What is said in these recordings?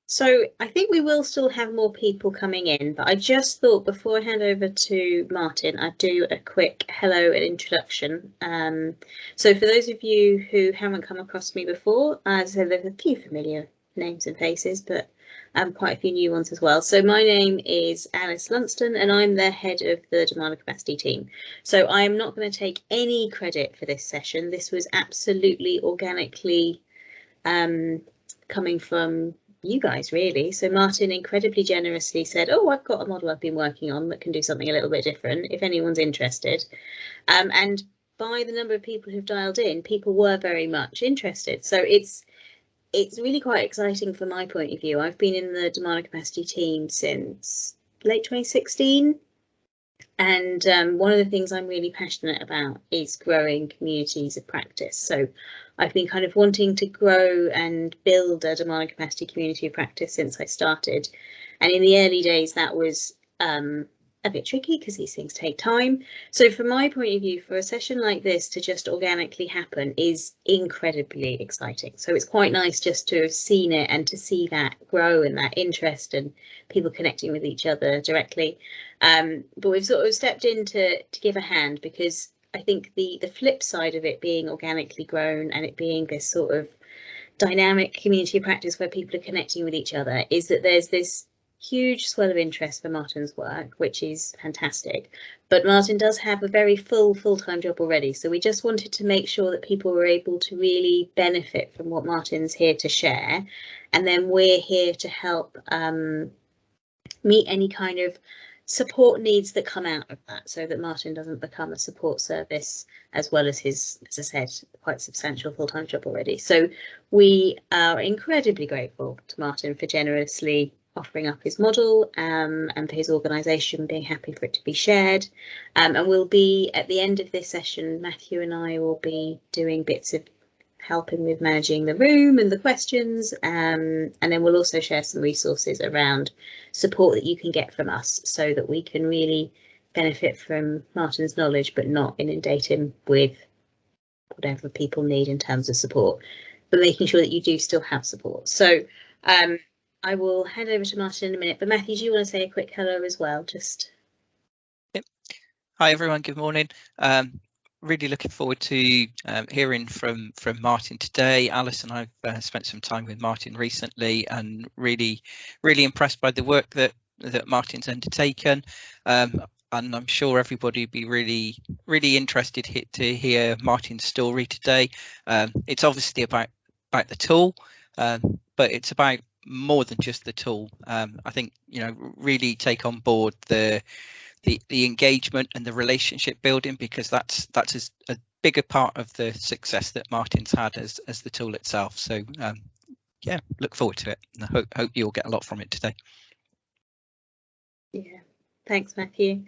So I think we will still have more people coming in, but I just thought before I hand over to Martin, I'd do a quick hello and introduction. So for those of you who haven't come across me before, as I said, there's a few familiar names and faces, but quite a few new ones as well. So my name is Alice Lunston and I'm the head of the Demand and Capacity team. So I am not going to take any credit for this session. This was absolutely organically coming from you guys, really. So Martin incredibly generously said, oh, I've got a model I've been working on that can do something a little bit different if anyone's interested. And by the number of people who've dialed in, people were very much interested. So it's really quite exciting from my point of view. I've been in the Demand and Capacity team since late 2016. And one of the things I'm really passionate about is growing communities of practice. So I've been kind of wanting to grow and build a demand and capacity community of practice since I started. And in the early days, that was a bit tricky because these things take time. So from my point of view, for a session like this to just organically happen is incredibly exciting. So it's quite nice just to have seen it and to see that grow and that interest and people connecting with each other directly. But we've sort of stepped in to give a hand because I think the flip side of it being organically grown and it being this sort of dynamic community of practice where people are connecting with each other is that there's this huge swell of interest for Martin's work, which is fantastic. But Martin does have a very full-time job already. So we just wanted to make sure that people were able to really benefit from what Martin's here to share. And then we're here to help meet any kind of support needs that come out of that so that Martin doesn't become a support service as well as his, as I said, quite substantial full-time job already. So we are incredibly grateful to Martin for generously offering up his model and for his organisation being happy for it to be shared. And we'll be, at the end of this session, Matthew and I will be doing bits of helping with managing the room and the questions, and then we'll also share some resources around support that you can get from us so that we can really benefit from Martin's knowledge but not inundate him with whatever people need in terms of support, but making sure that you do still have support. So I will hand over to Martin in a minute, but Matthew, do you want to say a quick hello as well? Just. Yep. Hi everyone, good morning. Really looking forward to hearing from Martin today. Alice and I've spent some time with Martin recently and really impressed by the work that Martin's undertaken. And I'm sure everybody would be really interested to hear Martin's story today. It's obviously about the tool, but it's about more than just the tool. I think, you know, really take on board the engagement and the relationship building, because that's a bigger part of the success that Martin's had as the tool itself. So yeah, look forward to it, and I hope you'll get a lot from it today. Yeah, thanks Matthew.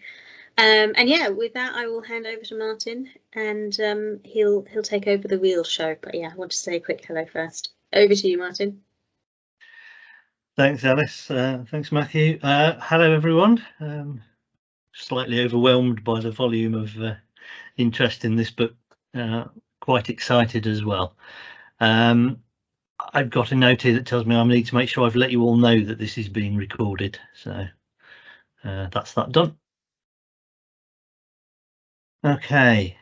And yeah, with that I will hand over to Martin and he'll take over the real show. But yeah, I want to say a quick hello first. Over to you, Martin. Thanks, Alice. Thanks, Matthew. Hello, everyone. Slightly overwhelmed by the volume of interest in this, but quite excited as well. I've got a note here that tells me I need to make sure I've let you all know that this is being recorded. So that's that done. Okay.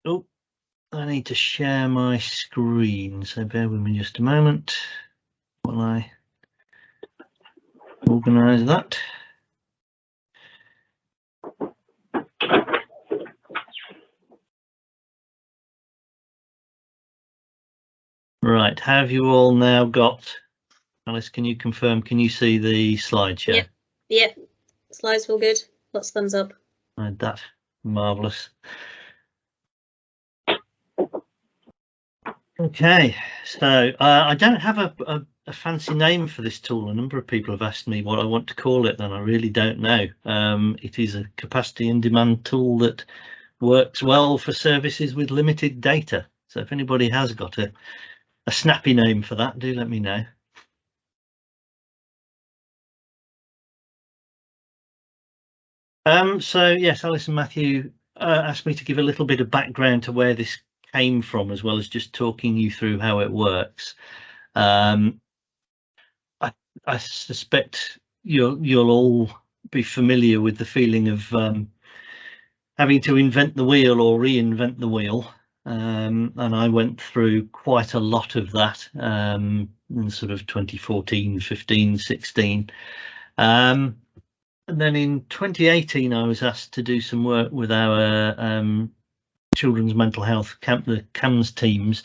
Oh, I need to share my screen, so bear with me just a moment while I organise that. Right, have you all now got, Alice, can you confirm, can you see the slideshow? Yep, slides all good, lots of thumbs up. That's marvellous. Okay, so I don't have a fancy name for this tool. A number of people have asked me what I want to call it, and I really don't know. It is a capacity and demand tool that works well for services with limited data. So if anybody has got a snappy name for that, do let me know. So yes, Alice and Matthew asked me to give a little bit of background to where this came from, as well as just talking you through how it works. I suspect you'll all be familiar with the feeling of having to invent the wheel or reinvent the wheel, and I went through quite a lot of that in sort of 2014, 15, 16. And then in 2018 I was asked to do some work with our children's mental health the CAMS teams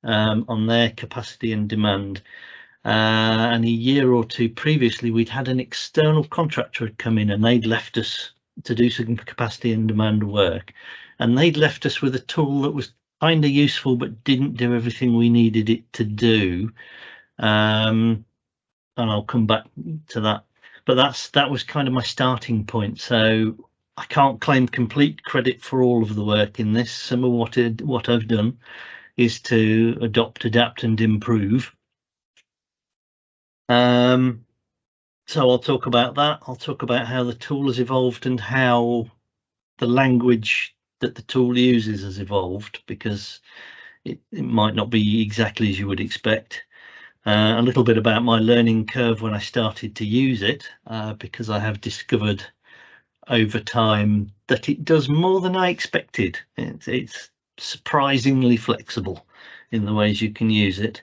on their capacity and demand. And a year or two previously, we'd had an external contractor had come in, and they'd left us to do some capacity and demand work, and they'd left us with a tool that was kind of useful but didn't do everything we needed it to do. And I'll come back to that, but that was kind of my starting point. So I can't claim complete credit for all of the work in this. Some of what I've done is to adopt, adapt and improve. So I'll talk about that. I'll talk about how the tool has evolved and how the language that the tool uses has evolved, because it might not be exactly as you would expect. A little bit about my learning curve when I started to use it, because I have discovered over time that it does more than I expected. It's surprisingly flexible in the ways you can use it.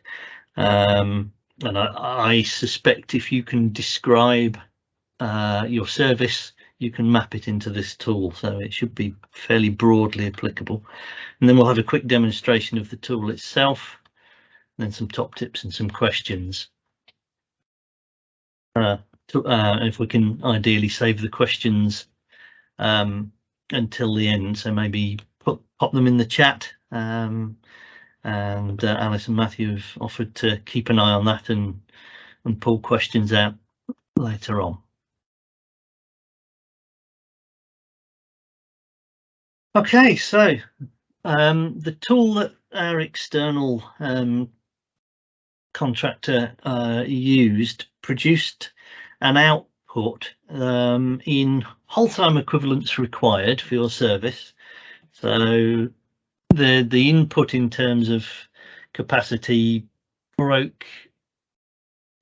And I suspect if you can describe your service, you can map it into this tool, so it should be fairly broadly applicable. And then we'll have a quick demonstration of the tool itself, then some top tips and some questions. If we can ideally save the questions until the end, so maybe pop them in the chat. And Alice and Matthew have offered to keep an eye on that and pull questions out later on. Okay, so the tool that our external contractor used produced an output in whole time equivalents required for your service. So the input in terms of capacity broke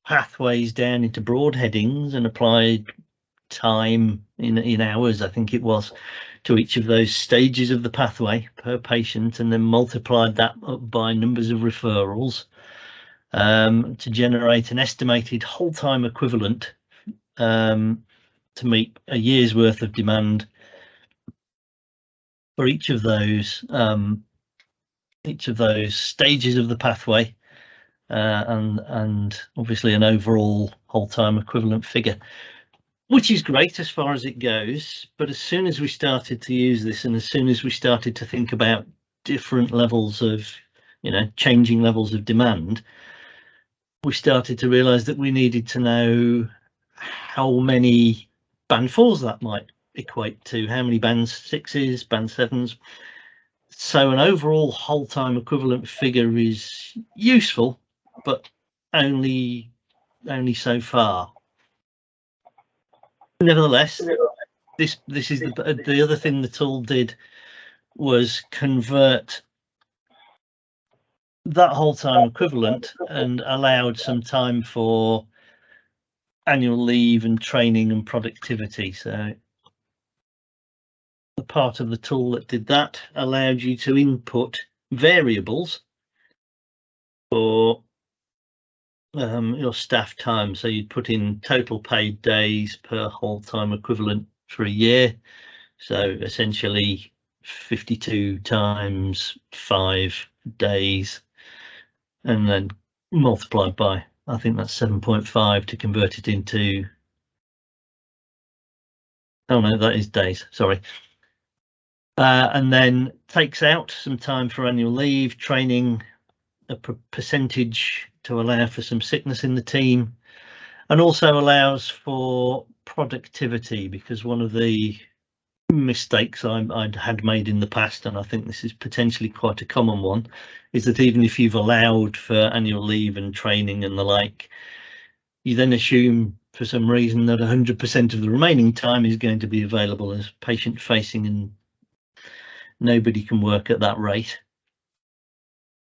pathways down into broad headings and applied time in hours, I think it was, to each of those stages of the pathway per patient, and then multiplied that up by numbers of referrals to generate an estimated whole time equivalent to meet a year's worth of demand for each of those stages of the pathway, and obviously an overall whole time equivalent figure, which is great as far as it goes. But as soon as we started to use this, and as soon as we started to think about different levels of, changing levels of demand, we started to realize that we needed to know how many band 4s that might equate to, how many band 6s, band 7s. So an overall whole time equivalent figure is useful, but only so far. Nevertheless, this is the other thing the tool did, was convert that whole time equivalent and allowed some time for annual leave and training and productivity. So the part of the tool that did that allowed you to input variables for your staff time. So you'd put in total paid days per whole time equivalent for a year. So essentially 52 times 5 days, and then multiplied by, I think that's 7.5 to convert it into, oh no, that is days, sorry. And then takes out some time for annual leave, training, a percentage to allow for some sickness in the team, and also allows for productivity, because one of the mistakes I'd had made in the past, and I think this is potentially quite a common one, is that even if you've allowed for annual leave and training and the like, you then assume for some reason that 100% of the remaining time is going to be available as patient facing, and nobody can work at that rate.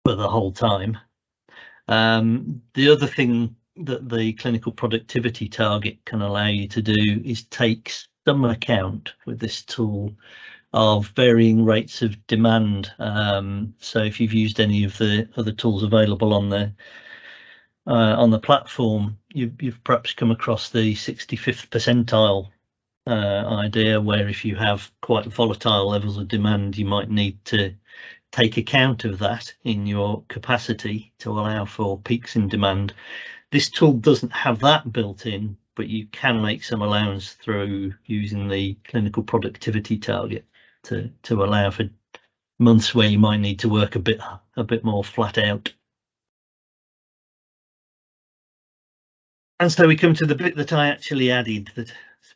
for the whole time. The other thing that the clinical productivity target can allow you to do is take some account with this tool of varying rates of demand. So if you've used any of the other tools available on the platform, you've perhaps come across the 65th percentile idea, where if you have quite volatile levels of demand, you might need to take account of that in your capacity to allow for peaks in demand. This tool doesn't have that built in, but you can make some allowance through using the clinical productivity target to allow for months where you might need to work a bit more flat out. And so we come to the bit that I actually added,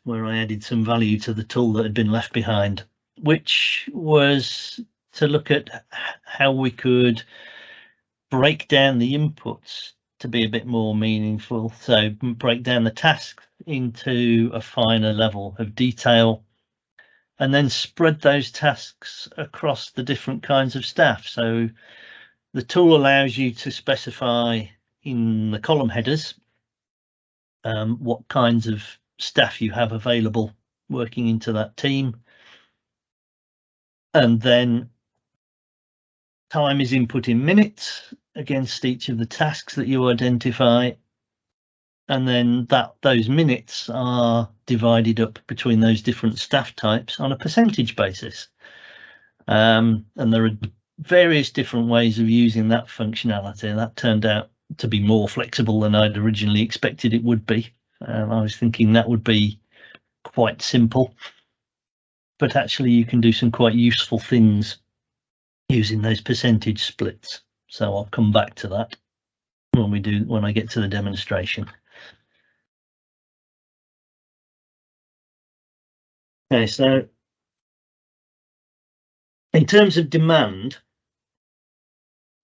where I added some value to the tool that had been left behind, which was to look at how we could break down the inputs to be a bit more meaningful. So break down the tasks into a finer level of detail, and then spread those tasks across the different kinds of staff. So the tool allows you to specify in the column headers what kinds of staff you have available working into that team, and then time is input in minutes against each of the tasks that you identify, and then those minutes are divided up between those different staff types on a percentage basis. And there are various different ways of using that functionality, and that turned out to be more flexible than I'd originally expected it would be. I was thinking that would be quite simple, but actually you can do some quite useful things using those percentage splits. So I'll come back to that when I get to the demonstration. Okay, so in terms of demand,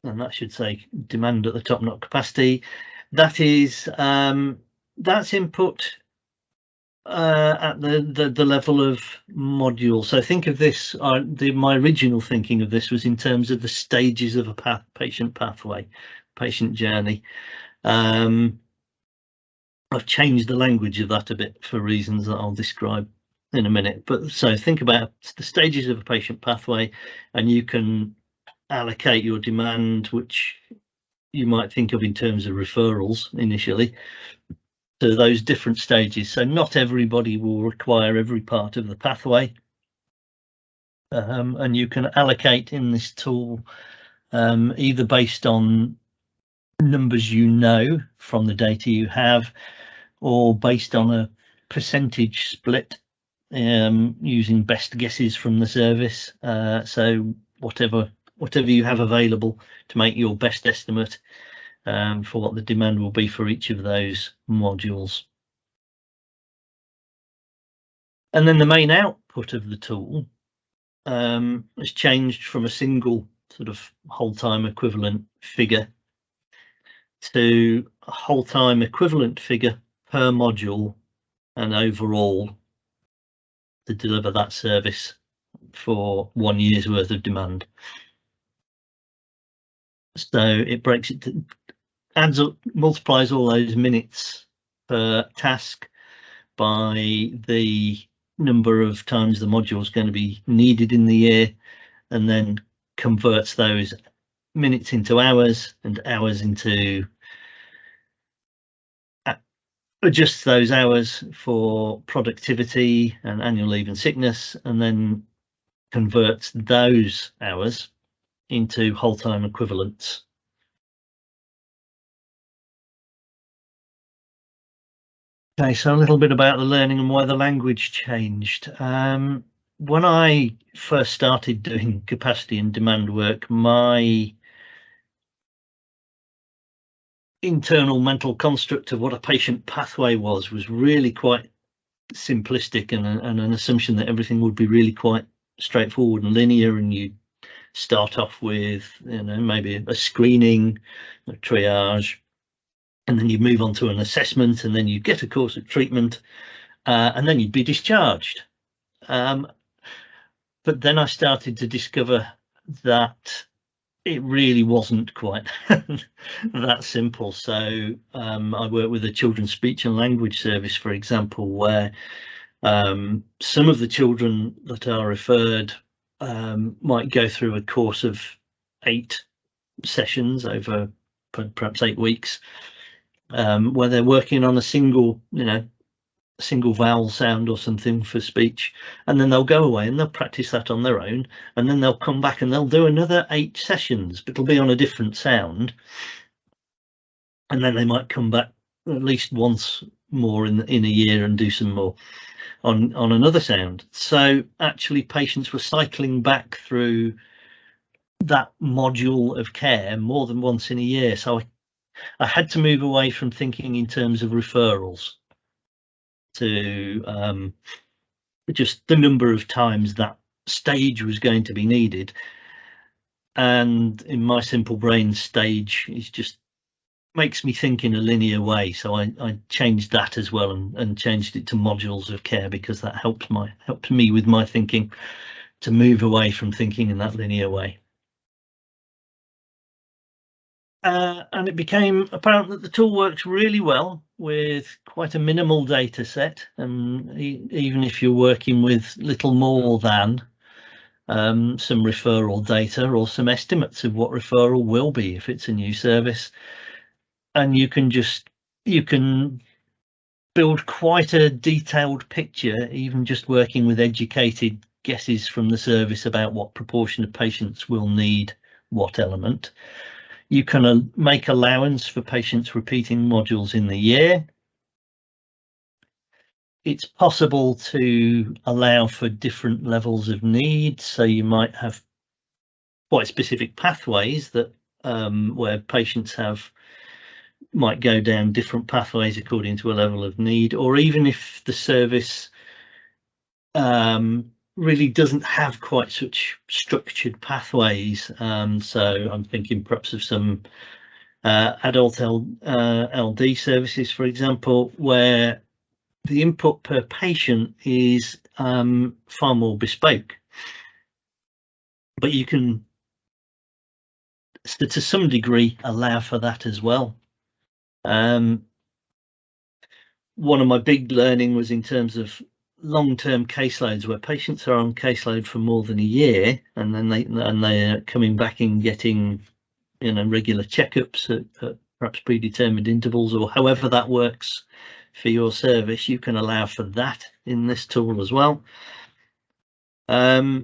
and that should say demand at the top, not capacity, that is that's input at the level of module. So think of this, my original thinking of this was in terms of the stages of a patient pathway, patient journey. I've changed the language of that a bit for reasons that I'll describe in a minute. But so think about the stages of a patient pathway, and you can allocate your demand, which you might think of in terms of referrals initially, to those different stages. So not everybody will require every part of the pathway, and you can allocate in this tool either based on numbers you know from the data you have, or based on a percentage split using best guesses from the service. So whatever you have available to make your best estimate for what the demand will be for each of those modules. And then the main output of the tool has changed from a single sort of whole time equivalent figure to a whole time equivalent figure per module and overall to deliver that service for 1 year's worth of demand. So it breaks it, adds up, multiplies all those minutes per task by the number of times the module is going to be needed in the year, and then converts those minutes into hours and hours into, adjusts those hours for productivity and annual leave and sickness, and then converts those hours into whole time equivalents. Okay, so a little bit about the learning and why the language changed. When I first started doing capacity and demand work, my internal mental construct of what a patient pathway was really quite simplistic, and an assumption that everything would be really quite straightforward and linear, and you start off with, you know, maybe a screening, a triage, and then you move on to an assessment, and then you get a course of treatment, and then you'd be discharged. But then I started to discover that it really wasn't quite that simple. So I work with a children's speech and language service, for example, where some of the children that are referred might go through a course of 8 sessions over perhaps 8 weeks, where they're working on a single vowel sound or something for speech, and then they'll go away and they'll practice that on their own, and then they'll come back and they'll do another 8 sessions, but it'll be on a different sound, and then they might come back at least once more in a year and do some more on another sound. So actually patients were cycling back through that module of care more than once in a year. So I had to move away from thinking in terms of referrals to just the number of times that stage was going to be needed. And in my simple brain, stage is just makes me think in a linear way, so I changed that as well and changed it to modules of care, because that helped me with my thinking, to move away from thinking in that linear way. And it became apparent that the tool works really well with quite a minimal data set, and even if you're working with little more than some referral data or some estimates of what referral will be if it's a new service, and you can build quite a detailed picture, even just working with educated guesses from the service about what proportion of patients will need what element. You can make allowance for patients repeating modules in the year. It's possible to allow for different levels of need, so you might have quite specific pathways that where patients might go down different pathways according to a level of need, or even if the service really doesn't have quite such structured pathways. So I'm thinking perhaps of some adult LD services, for example, where the input per patient is far more bespoke, but you can, to some degree, allow for that as well. One of my big learning was in terms of long-term caseloads, where patients are on caseload for more than a year, and then they are coming back and getting regular checkups at perhaps predetermined intervals, or however that works for your service. You can allow for that in this tool as well. I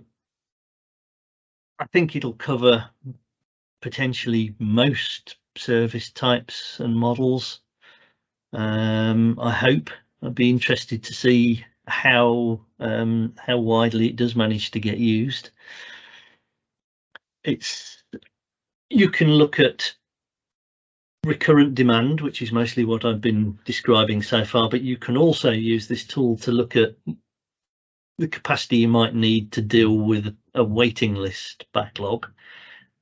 think it'll cover potentially most service types and models. I hope. I'd be interested to see how widely it does manage to get used. You can look at recurrent demand, which is mostly what I've been describing so far, but you can also use this tool to look at the capacity you might need to deal with a waiting list backlog.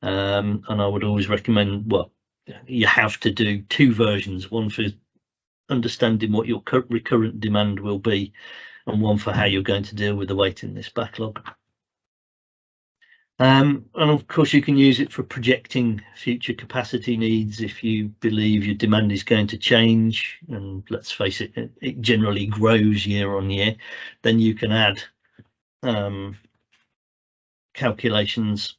And I would always recommend, well, you have to do 2 versions, one for understanding what your recurrent demand will be, and one for how you're going to deal with the waiting list backlog. And of course you can use it for projecting future capacity needs. If you believe your demand is going to change, and let's face it, it generally grows year on year, then you can add calculations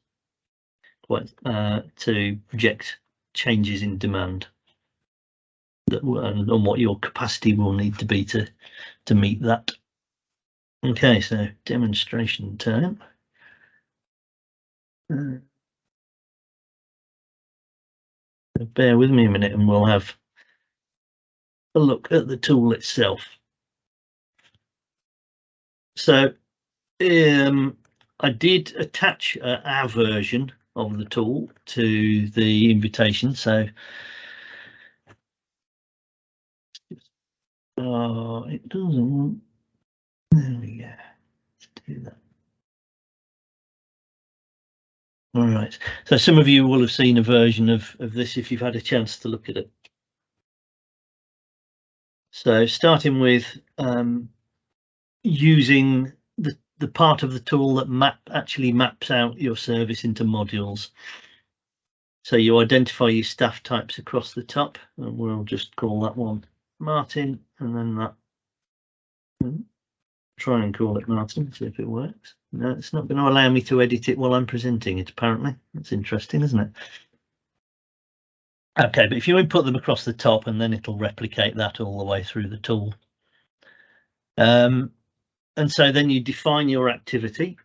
to project changes in demand and what your capacity will need to be to meet that. Okay, so demonstration time. Bear with me a minute and we'll have a look at the tool itself. So I did attach our version of the tool to the invitation, so it doesn't want, there we go, let's do that. All right, so some of you will have seen a version of this if you've had a chance to look at it. So starting with using the part of the tool that actually maps out your service into modules. So you identify your staff types across the top, and we'll just call that one Martin, and then that. Try and call it Martin, see if it works. No, it's not going to allow me to edit it while I'm presenting it, apparently. That's interesting, isn't it? Okay, but if you input them across the top, and then it'll replicate that all the way through the tool. And so then you define your activity,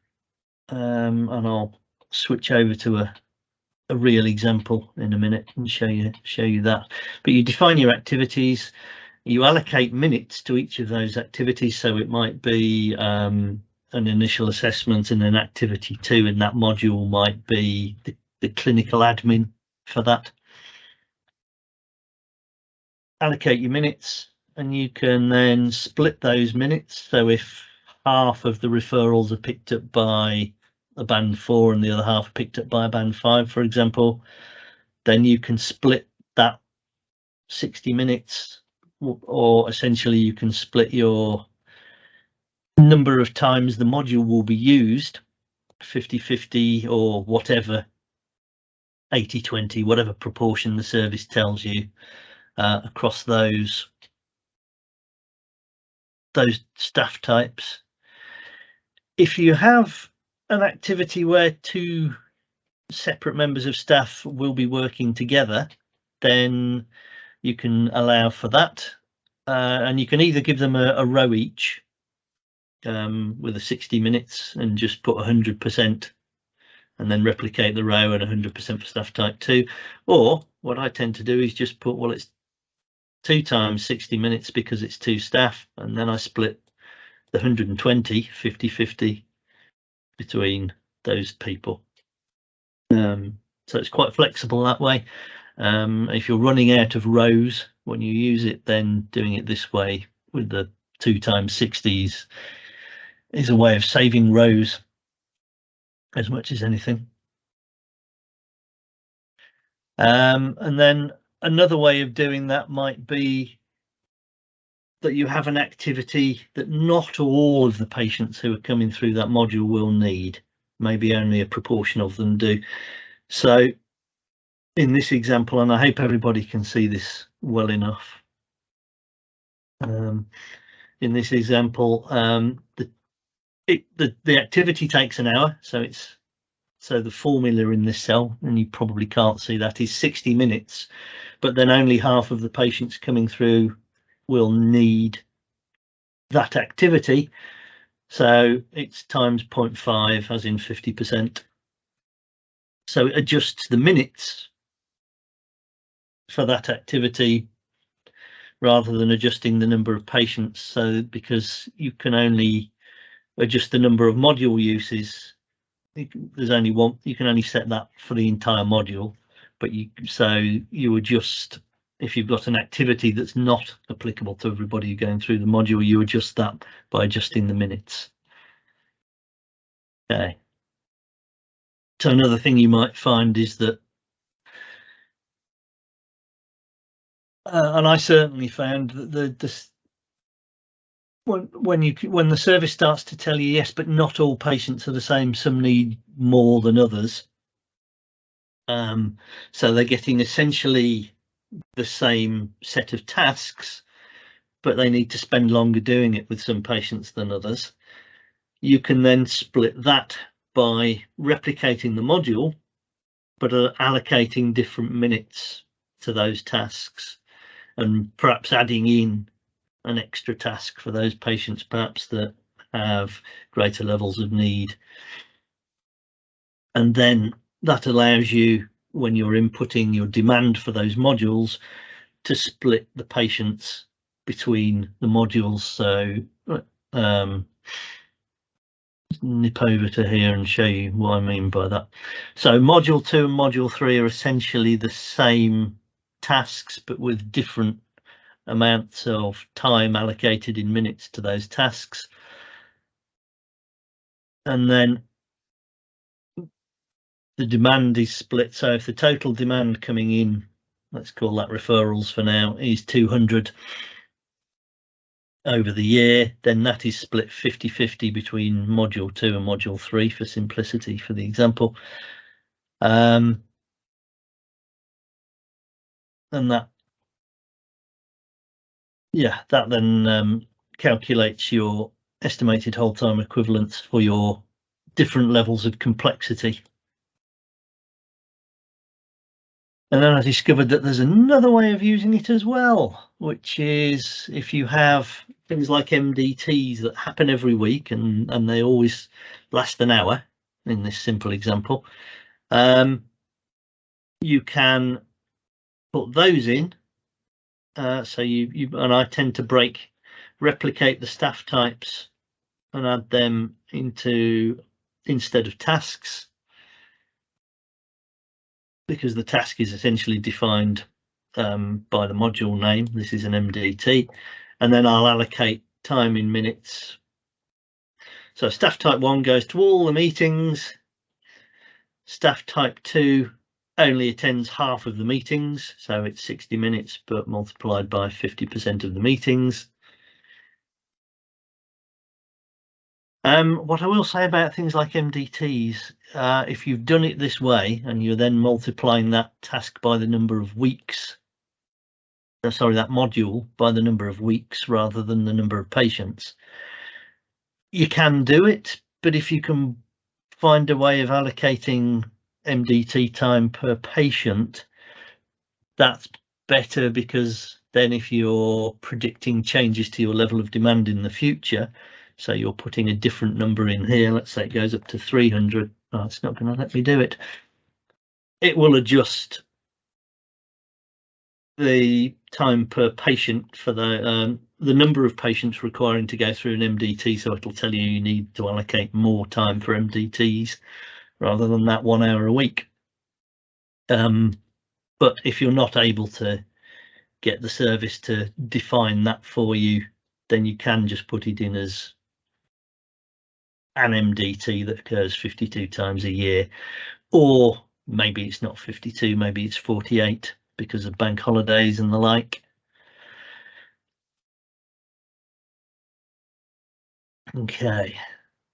and I'll switch over to a real example in a minute and show you that. But you define your activities, you allocate minutes to each of those activities, so it might be an initial assessment, and an activity 2 in that module might be the clinical admin for that. Allocate your minutes, and you can then split those minutes. So if half of the referrals are picked up by a band 4 and the other half are picked up by a band 5, for example, then you can split that 60 minutes, or essentially you can split your number of times the module will be used, 50-50 or whatever, 80-20, whatever proportion the service tells you, across those staff types. If you have an activity where 2 separate members of staff will be working together, then you can allow for that, and you can either give them a row each with a 60 minutes and just put 100% and then replicate the row and 100% for staff type 2, or what I tend to do is just put, well, it's 2 times 60 minutes because it's 2 staff, and then I split the 120 50-50 between those people. So it's quite flexible that way. If you're running out of rows when you use it, then doing it this way with the 2 times 60s is a way of saving rows as much as anything. And then another way of doing that might be that you have an activity that not all of the patients who are coming through that module will need. Maybe only a proportion of them do. So in this example, and I hope everybody can see this well enough, in this example, the activity takes an hour, so the formula in this cell, and you probably can't see that, is 60 minutes, but then only half of the patients coming through will need that activity, so it's times 0.5, as in 50%. So it adjusts the minutes for that activity rather than adjusting the number of patients. So because you can only adjust the number of module uses, there's only one, you can only set that for the entire module, but you adjust, if you've got an activity that's not applicable to everybody going through the module, you adjust that by adjusting the minutes. Okay. So another thing you might find is that, and I certainly found that when the service starts to tell you, yes, but not all patients are the same, some need more than others. So they're getting essentially the same set of tasks, but they need to spend longer doing it with some patients than others. You can then split that by replicating the module, but allocating different minutes to those tasks, and perhaps adding in an extra task for those patients perhaps that have greater levels of need. And then that allows you, when you're inputting your demand for those modules, to split the patients between the modules. So nip over to here and show you what I mean by that. So module 2 and module 3 are essentially the same tasks, but with different amounts of time allocated in minutes to those tasks. And then the demand is split. So if the total demand coming in, let's call that referrals for now, is 200 over the year, then that is split 50-50 between module 2 and module 3 for simplicity for the example. and that then calculates your estimated hold time equivalents for your different levels of complexity. And then I discovered that there's another way of using it as well, which is if you have things like MDTs that happen every week and they always last an hour, in this simple example, you can put those in. So you and I tend to replicate the staff types and add them into instead of tasks, because the task is essentially defined by the module name. This is an MDT, and then I'll allocate time in minutes. So staff type 1 goes to all the meetings. Staff type 2 only attends half of the meetings, so it's 60 minutes, but multiplied by 50% of the meetings. What I will say about things like MDTs, if you've done it this way and you're then multiplying that task by the number of weeks, sorry, that module by the number of weeks rather than the number of patients, you can do it. But if you can find a way of allocating MDT time per patient, that's better, because then if you're predicting changes to your level of demand in the future, so you're putting a different number in here, let's say it goes up to 300. Oh, it's not going to let me do it. It will adjust the time per patient for the number of patients requiring to go through an MDT, so it'll tell you need to allocate more time for MDTs rather than that 1 hour a week. But if you're not able to get the service to define that for you, then you can just put it in as an MDT that occurs 52 times a year, or maybe it's not 52, maybe it's 48 because of bank holidays and the like. Okay,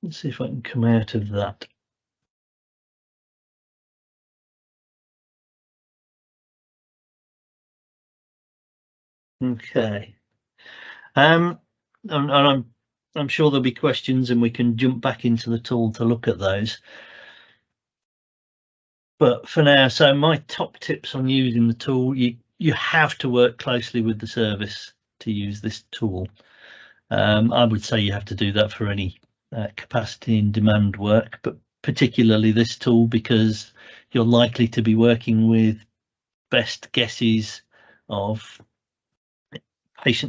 let's see if I can come out of that. Okay, and I'm sure there'll be questions and we can jump back into the tool to look at those. But for now, so my top tips on using the tool, you have to work closely with the service to use this tool. I would say you have to do that for any capacity and demand work, but particularly this tool, because you're likely to be working with best guesses of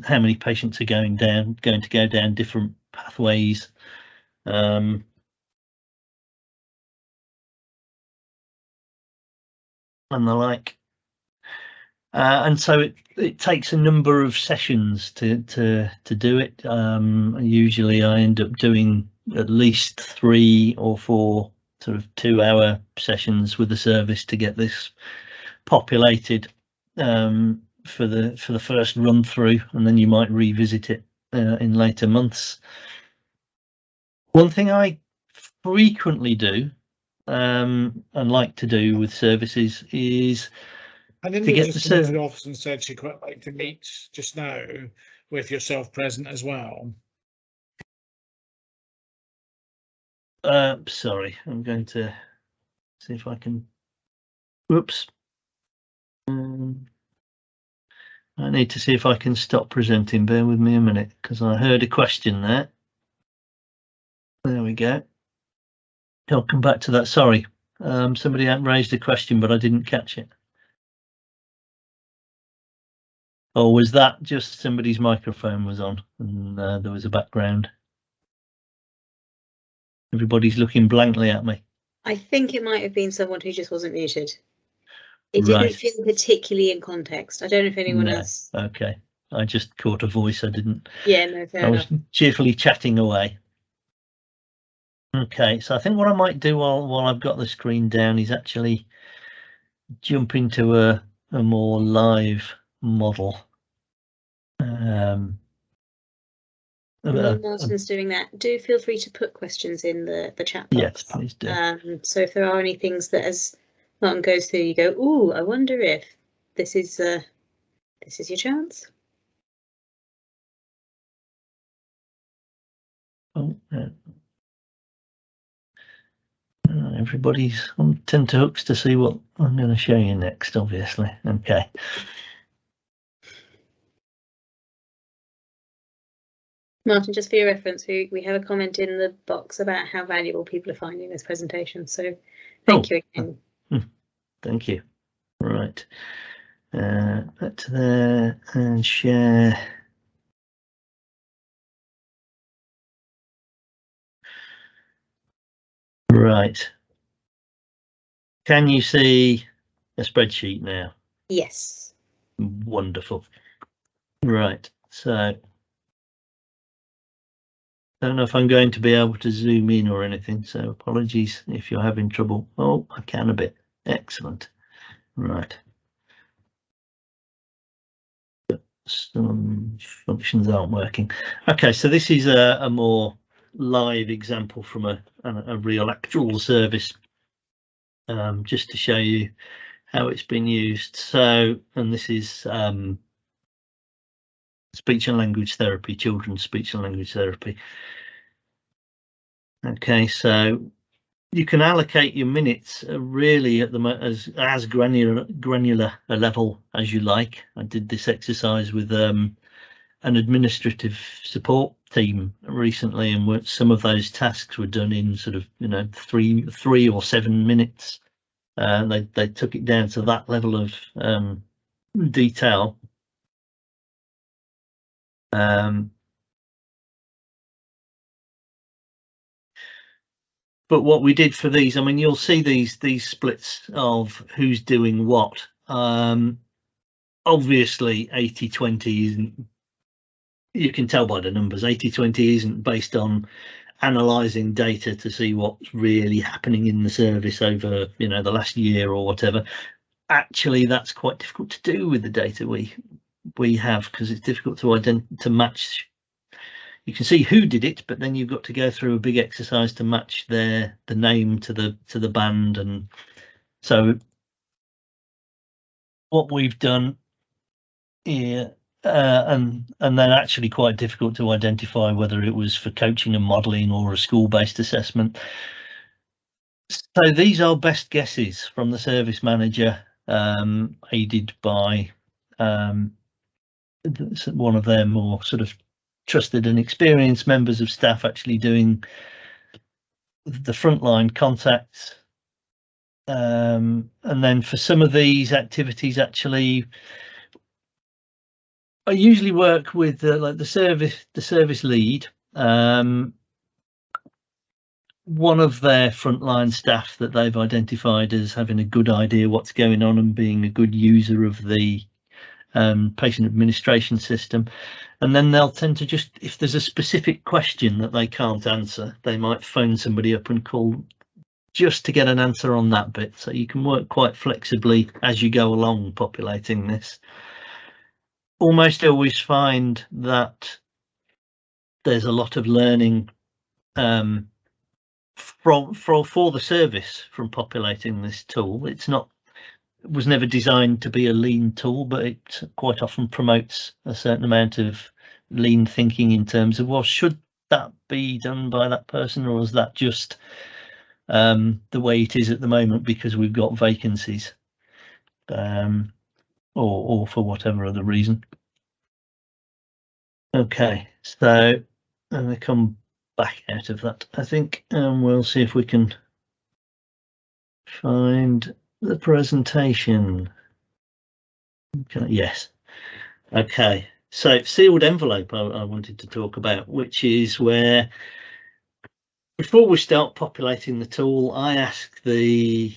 how many patients are going to go down different pathways. And the like. And so it takes a number of sessions to do it. Usually I end up doing at least 3 or 4 sort of 2-hour sessions with the service to get this populated for the first run through, and then you might revisit it in later months. One thing I frequently do and like to do with services is and then you just come into the office and said she'd quite like to meet just now with yourself present as well. Sorry, I'm going to see if I can. Whoops. I need to see if I can stop presenting. Bear with me a minute, because I heard a question there. There we go. I'll come back to that. Sorry, somebody had raised a question, but I didn't catch it. Or was that just somebody's microphone was on and there was a background? Everybody's looking blankly at me. I think it might have been someone who just wasn't muted. It didn't feel particularly in context. I don't know if anyone else. Okay, I just caught a voice. I didn't. Yeah, no, fair enough. I was cheerfully chatting away. Okay, so I think what I might do while I've got the screen down is actually jump into a more live model. While Martin's doing that, do feel free to put questions in the chat box. Yes, please do. So if there are any things that as Martin goes through, you go, ooh, I wonder if this is this is your chance. Oh, everybody's on tenterhooks to see what I'm going to show you next, obviously. Okay. Martin, just for your reference, we have a comment in the box about how valuable people are finding this presentation. So thank you again. Thank you. Right. Back to there and share. Right. Can you see a spreadsheet now? Yes. Wonderful. Right. So don't know if I'm going to be able to zoom in or anything, so apologies if you're having trouble. Oh, I can a bit. Excellent. Right. Some functions aren't working. Okay, so this is a more live example from a real actual service, just to show you how it's been used. So, and this is speech and language therapy, children's speech and language therapy. Okay, so you can allocate your minutes really at the as granular a level as you like. I did this exercise with an administrative support team recently, and some of those tasks were done in sort of 3 or 7 minutes. They took it down to that level of detail. But what we did for these, I mean, you'll see these splits of who's doing what. Obviously 80-20 isn't, you can tell by the numbers, 80-20 isn't based on analysing data to see what's really happening in the service over the last year or whatever. Actually, that's quite difficult to do with the data we have, because it's difficult to match. You can see who did it, but then you've got to go through a big exercise to match the name to the band. And so what we've done here, and then actually quite difficult to identify whether it was for coaching and modelling or a school-based assessment. So these are best guesses from the service manager, aided by one of their more sort of trusted and experienced members of staff actually doing the frontline contacts. And then for some of these activities, actually, I usually work with like the service lead, one of their frontline staff that they've identified as having a good idea what's going on and being a good user of the patient administration system. And then they'll tend to just, if there's a specific question that they can't answer, they might phone somebody up and call just to get an answer on that bit. So you can work quite flexibly as you go along populating this. Almost always find that there's a lot of learning for the service from populating this tool. It was never designed to be a lean tool, but it quite often promotes a certain amount of lean thinking in terms of, well, should that be done by that person, or is that just the way it is at the moment because we've got vacancies, or for whatever other reason. Okay, so I'm going to come back out of that, I think, and we'll see if we can find the presentation. Okay, yes. Okay, so sealed envelope I wanted to talk about, which is where before we start populating the tool, I ask the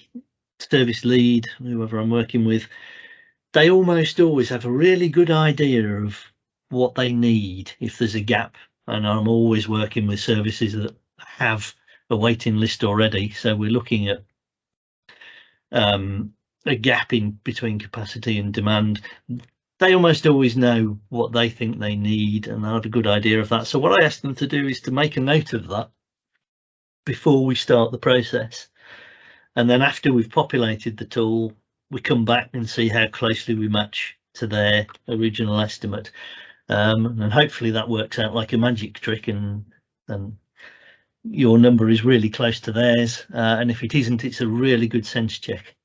service lead, whoever I'm working with, they almost always have a really good idea of what they need if there's a gap. And I'm always working with services that have a waiting list already. So we're looking at a gap in between capacity and demand. They almost always know what they think they need and they have a good idea of that. So what I ask them to do is to make a note of that before we start the process. And then after we've populated the tool, we come back and see how closely we match to their original estimate, and hopefully that works out like a magic trick, and your number is really close to theirs, and if it isn't, it's a really good sense check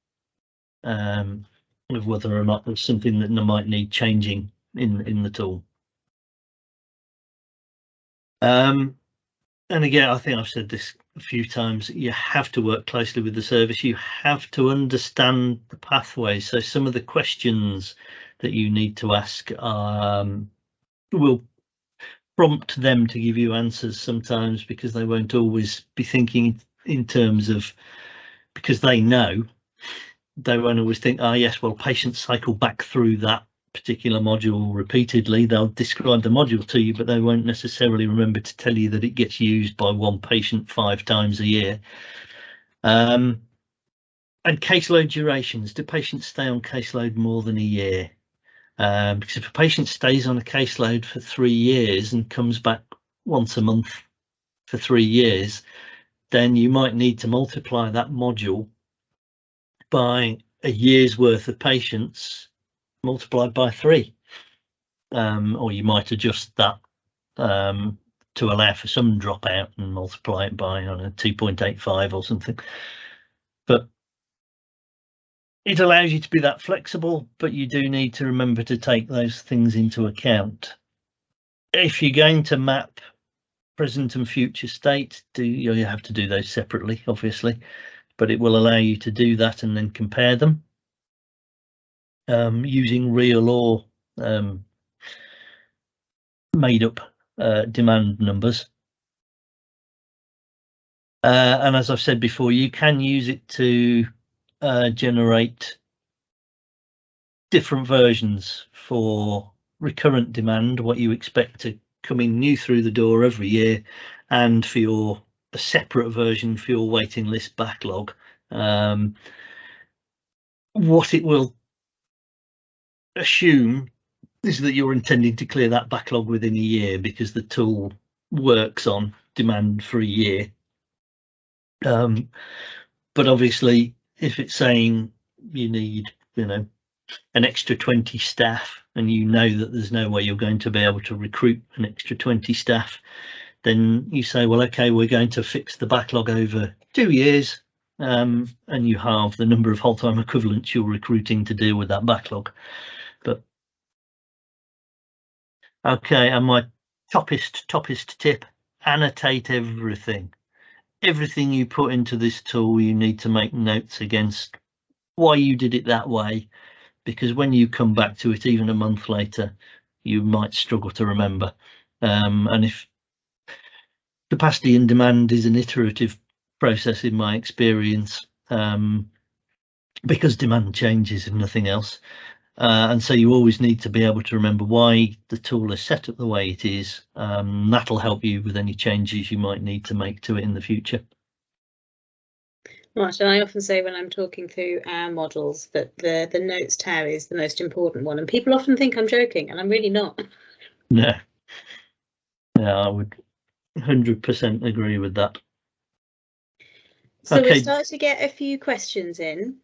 of whether or not there's something that might need changing in the tool. And again, I think I've said this a few times, you have to work closely with the service. You have to understand the pathways. So some of the questions that you need to ask will prompt them to give you answers sometimes, because they won't always be thinking in terms of, because they know, they won't always think, oh yes, well, patients cycle back through that particular module repeatedly. They'll describe the module to you, but they won't necessarily remember to tell you that it gets used by one patient 5 times a year. And caseload durations. Do patients stay on caseload more than a year? Because if a patient stays on a caseload for 3 years and comes back once a month for 3 years, then you might need to multiply that module by a year's worth of patients multiplied by 3, or you might adjust that to allow for some dropout and multiply it by 2.85 or something. But it allows you to be that flexible, but you do need to remember to take those things into account. If you're going to map present and future state, you have to do those separately, obviously, but it will allow you to do that and then compare them using real or made up demand numbers. And as I've said before, you can use it to generate different versions for recurrent demand, what you expect to come in new through the door every year, and for a separate version for your waiting list backlog. What it will assume is that you're intending to clear that backlog within a year, because the tool works on demand for a year. But obviously, if it's saying you need, an extra 20 staff, and you know that there's no way you're going to be able to recruit an extra 20 staff, then you say, well, okay, we're going to fix the backlog over 2 years, and you halve the number of whole-time equivalents you're recruiting to deal with that backlog. But okay, and my toppest tip: annotate everything. Everything you put into this tool, you need to make notes against why you did it that way, because when you come back to it even a month later, you might struggle to remember. And if capacity and demand is an iterative process, in my experience, because demand changes if nothing else, and so you always need to be able to remember why the tool is set up the way it is. That'll help you with any changes you might need to make to it in the future. Right, and I often say when I'm talking through our models that the notes tab is the most important one, and people often think I'm joking, and I'm really not. No, I would 100% agree with that. So okay. we start to get a few questions in.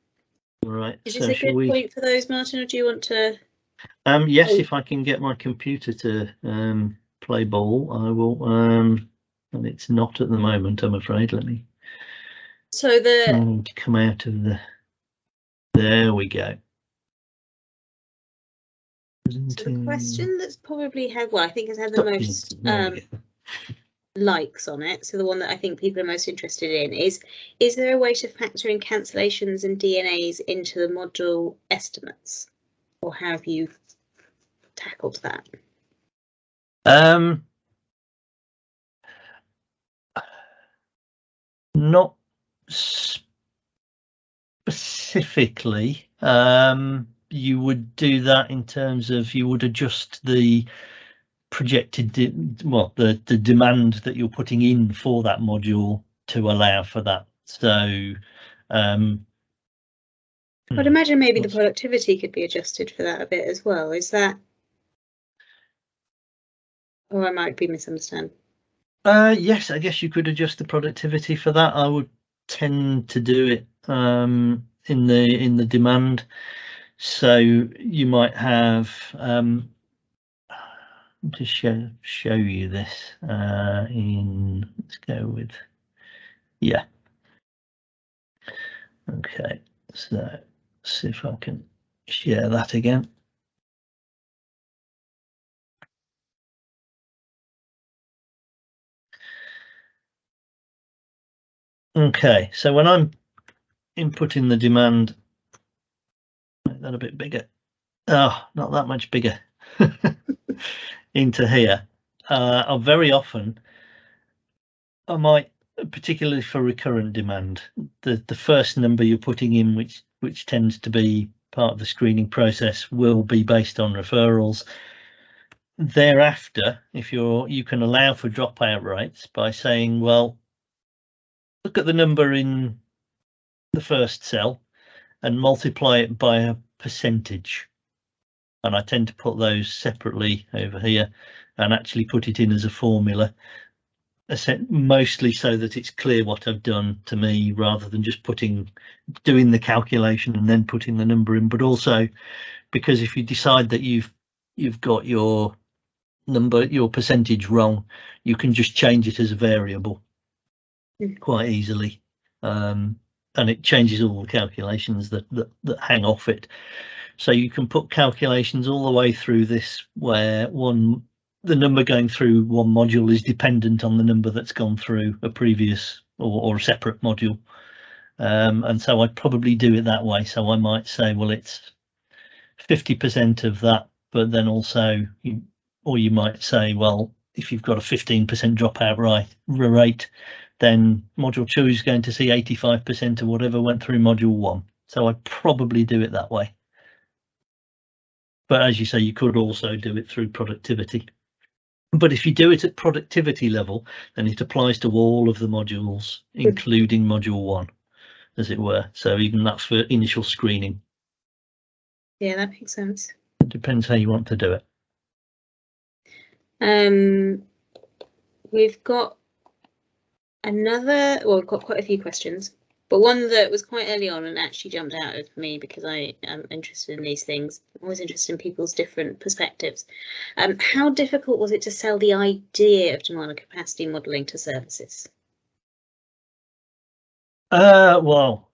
Right. Is this a good point for those, Martin, or do you want to? Yes, if I can get my computer to play ball, I will. And it's not at the moment, I'm afraid. Let me. So the come out of the. There we go. So the question that's probably had, well, I think has had the most likes on it, so the one that I think people are most interested in is there a way to factor in cancellations and DNAs into the module estimates, or how have you tackled that? Not specifically. You would do that in terms of, you would adjust the projected the demand that you're putting in for that module to allow for that. So I'd imagine maybe the productivity could be adjusted for that a bit as well. Is that, or I might be misunderstanding? Yes, I guess you could adjust the productivity for that. I would tend to do it in the demand. So you might have to show you this in, let's go with, yeah. Okay, so let's see if I can share that again. Okay, so when I'm inputting the demand, make that a bit bigger. Oh, not that much bigger. Into here, very often I might, particularly for recurrent demand, the first number you're putting in, which tends to be part of the screening process, will be based on referrals. Thereafter, if you can allow for dropout rates by saying, well, look at the number in the first cell and multiply it by a percentage. And I tend to put those separately over here and actually put it in as a formula, mostly so that it's clear what I've done to me, rather than just doing the calculation and then putting the number in. But also because if you decide that you've got your percentage wrong, you can just change it as a variable quite easily, and it changes all the calculations that hang off it. So you can put calculations all the way through this, where the number going through one module is dependent on the number that's gone through a previous or a separate module. And so I'd probably do it that way. So I might say, well, it's 50% of that, but then also, you might say, well, if you've got a 15% dropout rate, then module 2 is going to see 85% of whatever went through module 1. So I'd probably do it that way. But as you say, you could also do it through productivity. But if you do it at productivity level, then it applies to all of the modules, including module 1, as it were. So even that's for initial screening. Yeah, that makes sense. It depends how you want to do it. We've got we've got quite a few questions, but one that was quite early on and actually jumped out at me because I am interested in these things. I'm always interested in people's different perspectives. How difficult was it to sell the idea of demand and capacity modelling to services? Well,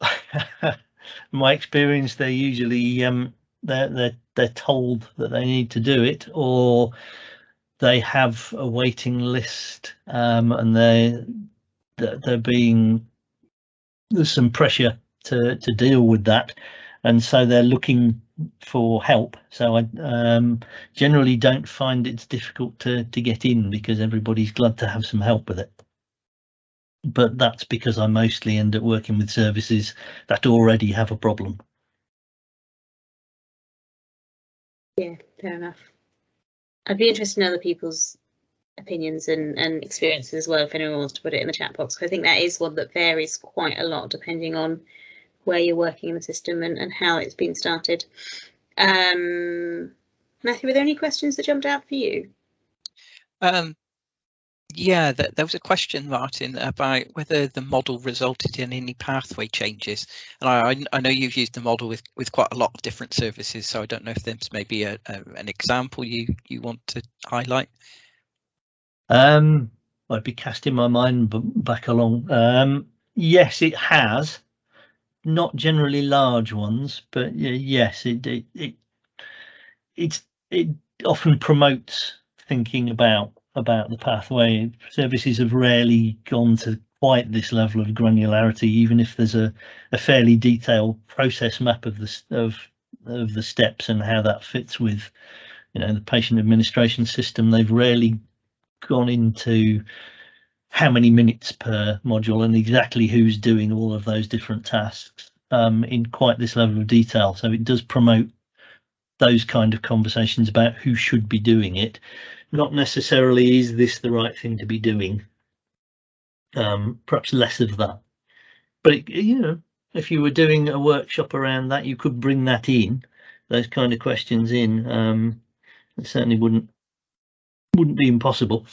my experience, they're usually they're told that they need to do it, or they have a waiting list, and there's some pressure to deal with that, and so they're looking for help. So I generally don't find it's difficult to get in, because everybody's glad to have some help with it. But that's because I mostly end up working with services that already have a problem. Yeah, fair enough. I'd be interested in other people's opinions and experiences as well, if anyone wants to put it in the chat box. I think that is one that varies quite a lot depending on where you're working in the system and how it's been started. Matthew, were there any questions that jumped out for you? Yeah, there was a question, Martin, about whether the model resulted in any pathway changes. And I know you've used the model with quite a lot of different services, so I don't know if there's maybe an example you want to highlight. I'd be casting my mind back along. Yes, it has. Not generally large ones, but yes, it often promotes thinking about the pathway. Services have rarely gone to quite this level of granularity, even if there's a fairly detailed process map of the steps and how that fits with, the patient administration system. They've rarely gone into how many minutes per module and exactly who's doing all of those different tasks in quite this level of detail. So it does promote those kind of conversations about who should be doing it, not necessarily is this the right thing to be doing. Perhaps less of that, but if you were doing a workshop around that, you could bring that in, those kind of questions in. It certainly wouldn't be impossible.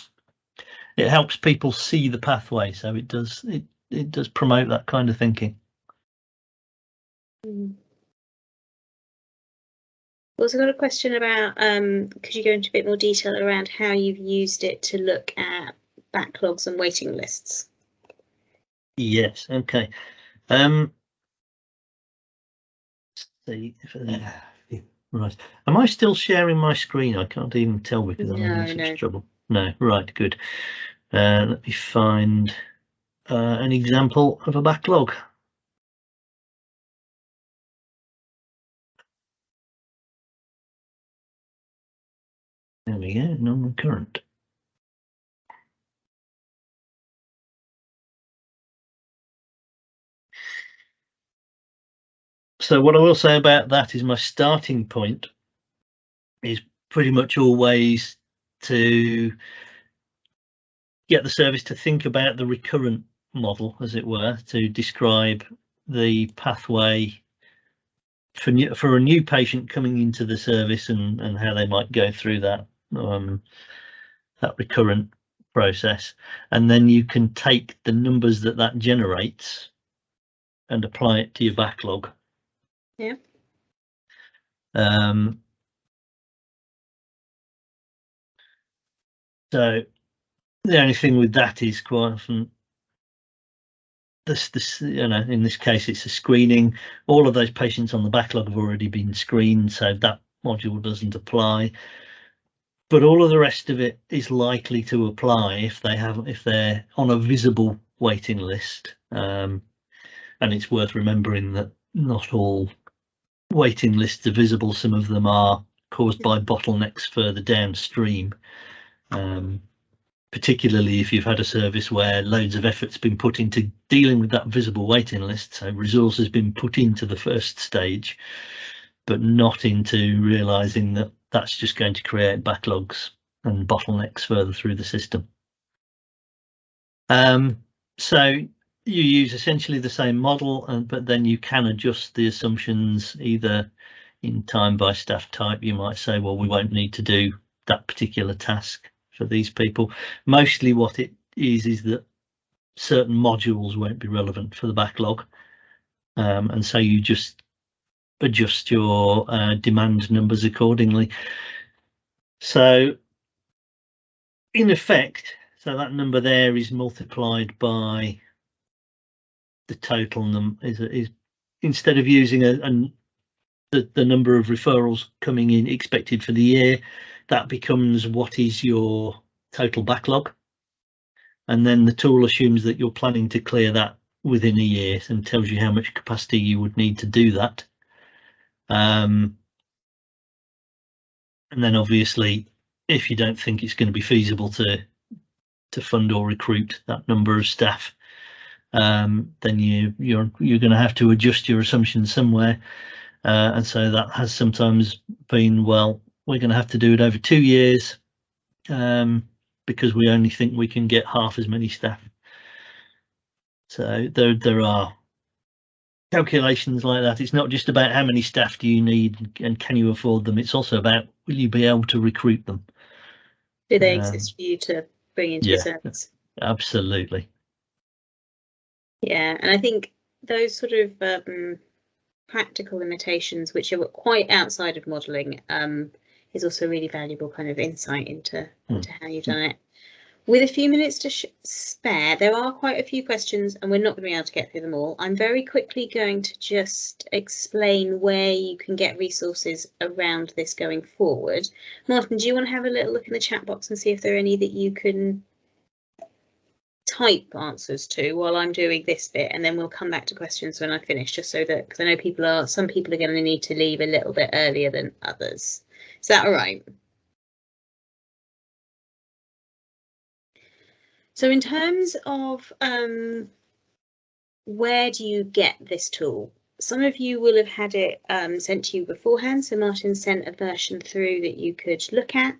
It helps people see the pathway, so it does promote that kind of thinking. We also got a question about could you go into a bit more detail around how you've used it to look at backlogs and waiting lists? Yes, okay. Let's see if right. Am I still sharing my screen? I can't even tell because I'm having such trouble. No, right, good. Let me find an example of a backlog. There we go, non-recurrent. So what I will say about that is my starting point is pretty much always to get the service to think about the recurrent model, as it were, to describe the pathway for a new patient coming into the service and how they might go through that that recurrent process, and then you can take the numbers that generates and apply it to your backlog. Yeah. So the only thing with that is quite often this you know, in this case it's a screening. All of those patients on the backlog have already been screened, so that module doesn't apply. But all of the rest of it is likely to apply if they're on a visible waiting list. And it's worth remembering that not all waiting lists are visible. Some of them are caused by bottlenecks further downstream. Particularly if you've had a service where loads of effort's been put into dealing with that visible waiting list, so resource has been put into the first stage, but not into realizing that that's just going to create backlogs and bottlenecks further through the system. So you use essentially the same model, but then you can adjust the assumptions either in time by staff type. You might say, well, we won't need to do that particular task for these people. Mostly what it is that certain modules won't be relevant for the backlog, and so you just adjust your demand numbers accordingly. So in effect, so that number there is multiplied by the total number. Is instead of using the number of referrals coming in expected for the year, that becomes what is your total backlog, and then the tool assumes that you're planning to clear that within a year and tells you how much capacity you would need to do that. And then obviously, if you don't think it's going to be feasible to fund or recruit that number of staff, then you're going to have to adjust your assumptions somewhere. And so that has sometimes been, well, we're going to have to do it over 2 years because we only think we can get half as many staff. So there are calculations like that. It's not just about how many staff do you need and can you afford them. It's also about, will you be able to recruit them? Do they exist for you to bring into your service? Absolutely. Yeah, and I think those sort of practical limitations, which are quite outside of modelling, is also really valuable kind of insight into how you've done it. With a few minutes to spare, there are quite a few questions and we're not going to be able to get through them all. I'm very quickly going to just explain where you can get resources around this going forward. Martin, do you want to have a little look in the chat box and see if there are any that you can type answers to while I'm doing this bit, and then we'll come back to questions when I finish, just so that, because I know some people are going to need to leave a little bit earlier than others. Is that all right? So in terms of where do you get this tool? Some of you will have had it sent to you beforehand. So Martin sent a version through that you could look at.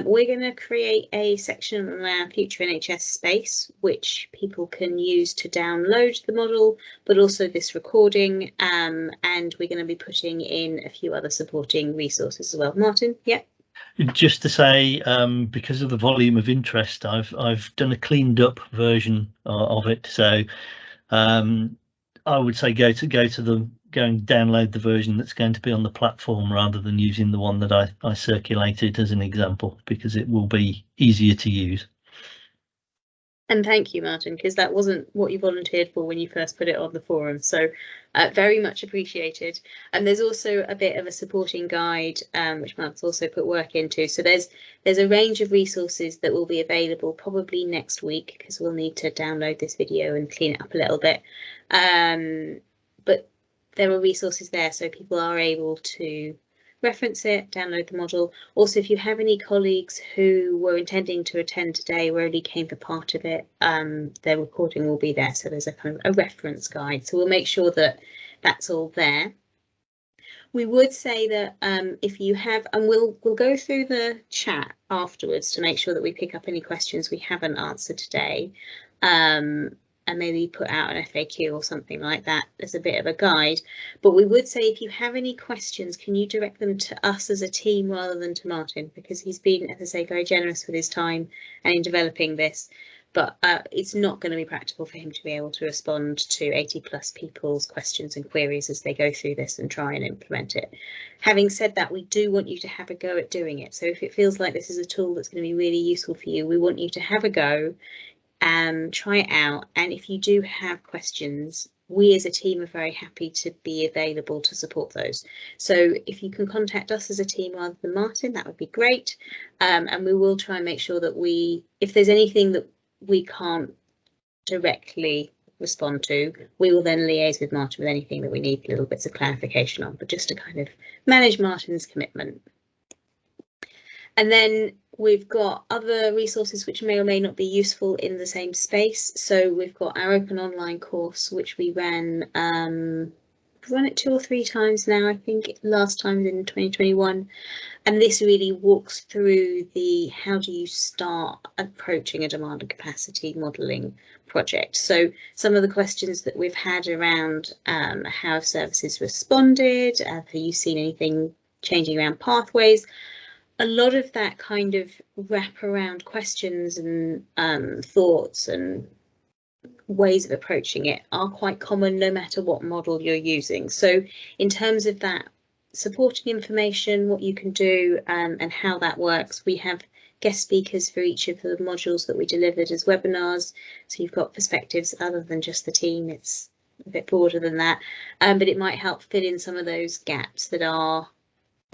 We're going to create a section on our Future NHS space, which people can use to download the model, but also this recording. And we're going to be putting in a few other supporting resources as well. Martin, yeah. Just to say, because of the volume of interest, I've done a cleaned up version of it. So I would say go to going download the version that's going to be on the platform rather than using the one that I circulated as an example, because it will be easier to use. And thank you, Martin, because that wasn't what you volunteered for when you first put it on the forum. So very much appreciated. And there's also a bit of a supporting guide, which Mark's also put work into. So there's a range of resources that will be available probably next week, because we'll need to download this video and clean it up a little bit. But there are resources there, so people are able to reference it, download the model. Also, if you have any colleagues who were intending to attend today or only came for part of it, their recording will be there. So there's a kind of a reference guide. So we'll make sure that that's all there. We would say that if you have, and we'll go through the chat afterwards to make sure that we pick up any questions we haven't answered today. And maybe put out an FAQ or something like that as a bit of a guide. But we would say if you have any questions, can you direct them to us as a team rather than to Martin, because he's been, as I say, very generous with his time and in developing this. But it's not going to be practical for him to be able to respond to 80+ people's questions and queries as they go through this and try and implement it. Having said that, we do want you to have a go at doing it. So if it feels like this is a tool that's going to be really useful for you, we want you to have a go. Try it out, and if you do have questions, we as a team are very happy to be available to support those. So if you can contact us as a team rather than Martin, that would be great. And we will try and make sure that if there's anything that we can't directly respond to, we will then liaise with Martin with anything that we need little bits of clarification on, but just to kind of manage Martin's commitment. And then we've got other resources which may or may not be useful in the same space. So we've got our open online course, which we ran it 2 or 3 times now. I think last time in 2021. And this really walks through how do you start approaching a demand and capacity modelling project. So some of the questions that we've had around how have services responded, have you seen anything changing around pathways? A lot of that kind of wraparound questions and thoughts and ways of approaching it are quite common no matter what model you're using. So in terms of that supporting information, what you can do and how that works, we have guest speakers for each of the modules that we delivered as webinars. So you've got perspectives other than just the team. It's a bit broader than that, but it might help fill in some of those gaps that are,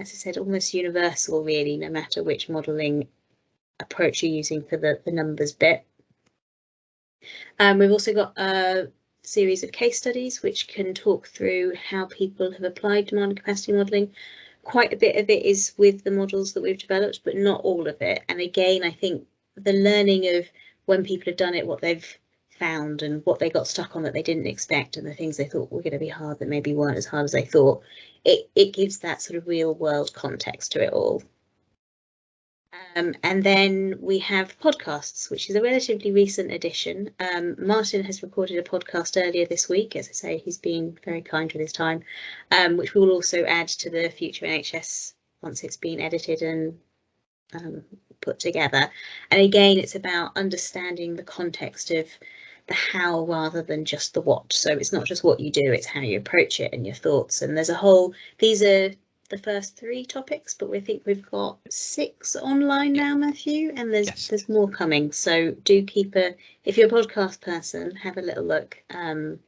as I said, almost universal really, no matter which modelling approach you're using for the numbers bit. We've also got a series of case studies which can talk through how people have applied demand and capacity modelling. Quite a bit of it is with the models that we've developed, but not all of it. And again, I think the learning of when people have done it, what they've found and what they got stuck on that they didn't expect, and the things they thought were going to be hard that maybe weren't as hard as they thought, it gives that sort of real world context to it all. And then we have podcasts, which is a relatively recent addition. Martin has recorded a podcast earlier this week. As I say, he's been very kind with his time, which we will also add to the future NHS once it's been edited and put together. And again, it's about understanding the context of the how rather than just the what. So it's not just what you do, it's how you approach it and your thoughts. And there's a whole, these are the first 3 topics, but we think we've got 6 online now, Matthew, and there's more coming. So do keep if you're a podcast person, have a little look. And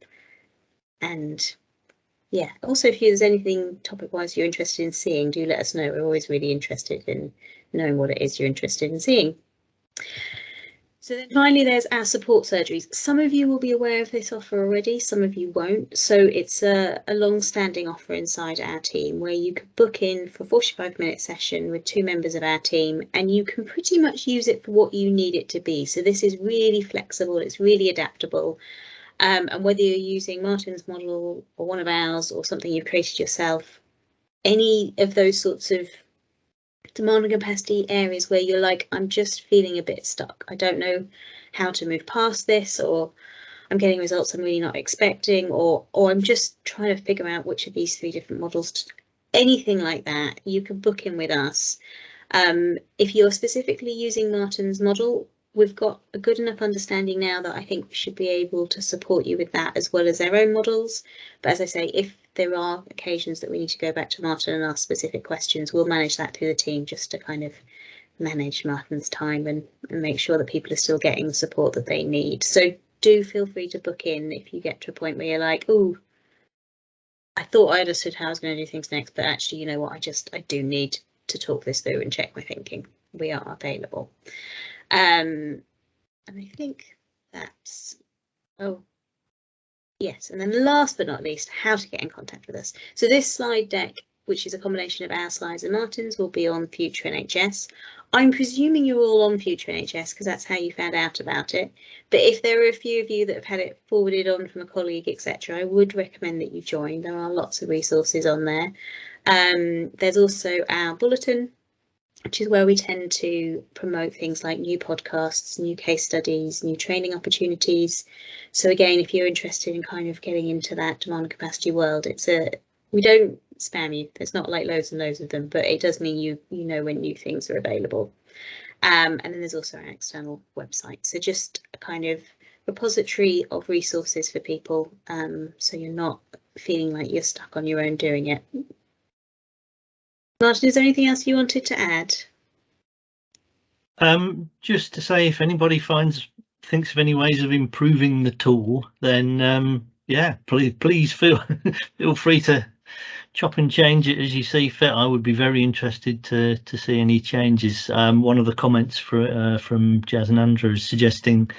yeah, also if there's anything topic wise you're interested in seeing, do let us know. We're always really interested in knowing what it is you're interested in seeing. So then finally, there's our support surgeries. Some of you will be aware of this offer already, some of you won't. So it's a long-standing offer inside our team where you could book in for a 45-minute session with 2 members of our team, and you can pretty much use it for what you need it to be. So this is really flexible, it's really adaptable. And whether you're using Martin's model or one of ours or something you've created yourself, any of those sorts of demand and capacity areas where you're like, I'm just feeling a bit stuck, I don't know how to move past this, or I'm getting results I'm really not expecting, or I'm just trying to figure out which of these 3 different models, anything like that, you can book in with us. If you're specifically using Martin's model, we've got a good enough understanding now that I think we should be able to support you with that as well as our own models. But as I say, if there are occasions that we need to go back to Martin and ask specific questions, we'll manage that through the team, just to kind of manage Martin's time and make sure that people are still getting the support that they need. So do feel free to book in if you get to a point where you're like, oh, I thought I understood how I was going to do things next, but actually, you know what, I do need to talk this through and check my thinking. We are available. And I think that's, oh, yes. And then last but not least, how to get in contact with us. So this slide deck, which is a combination of our slides and Martin's, will be on Future NHS. I'm presuming you're all on Future NHS because that's how you found out about it. But if there are a few of you that have had it forwarded on from a colleague, etc., I would recommend that you join. There are lots of resources on there. There's also our bulletin, which is where we tend to promote things like new podcasts, new case studies, new training opportunities. So again, if you're interested in kind of getting into that demand and capacity world, we don't spam you. There's not like loads and loads of them, but it does mean you know when new things are available. And then there's also an external website. So just a kind of repository of resources for people, so you're not feeling like you're stuck on your own doing it. Martin, is there anything else you wanted to add? Just to say, if anybody thinks of any ways of improving the tool, then yeah, please feel free to chop and change it as you see fit. I would be very interested to see any changes. One of the comments from Jazz and Andrew is suggesting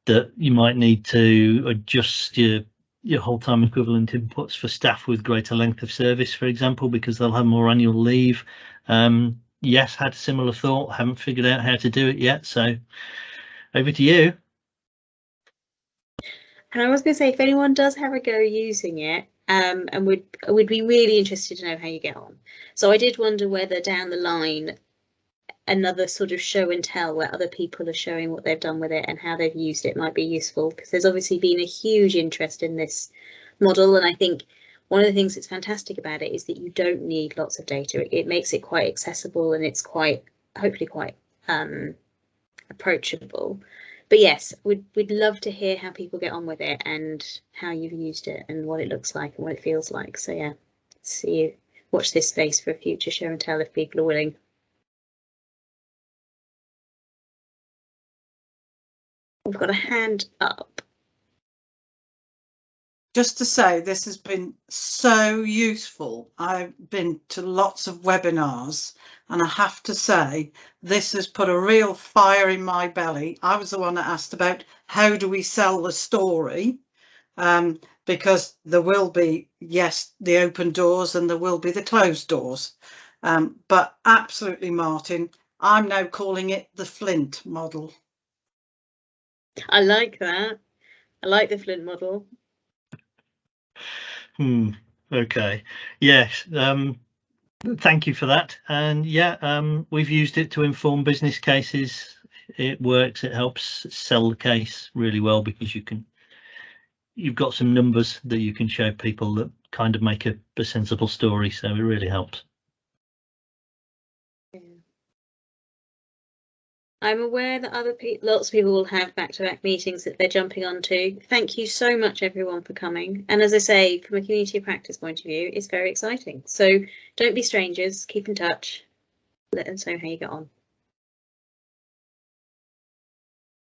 that you might need to adjust your whole time equivalent inputs for staff with greater length of service, for example, because they'll have more annual leave. Yes, had a similar thought, haven't figured out how to do it yet, so over to you. And I was going to say, if anyone does have a go using it, and would be really interested to know how you get on. So I did wonder whether down the line another sort of show and tell where other people are showing what they've done with it and how they've used it might be useful, because there's obviously been a huge interest in this model, and I think one of the things that's fantastic about it is that you don't need lots of data. It makes it quite accessible, and it's hopefully quite approachable. But yes, we'd love to hear how people get on with it and how you've used it and what it looks like and what it feels like. So yeah, watch this space for a future show and tell if people are willing. We've got a hand up. Just to say, this has been so useful. I've been to lots of webinars, and I have to say, this has put a real fire in my belly. I was the one that asked about how do we sell the story, because there will be, yes, the open doors and there will be the closed doors. But absolutely, Martin, I'm now calling it the Flint model. I like that. I like the Flint model. Okay. Yes. Thank you for that. And yeah, we've used it to inform business cases. It works. It helps sell the case really well, because you've got some numbers that you can show people that kind of make a sensible story. So it really helps. I'm aware that lots of people will have back-to-back meetings that they're jumping onto. Thank you so much, everyone, for coming. And as I say, from a community of practice point of view, it's very exciting. So don't be strangers. Keep in touch. Let us know how you get on.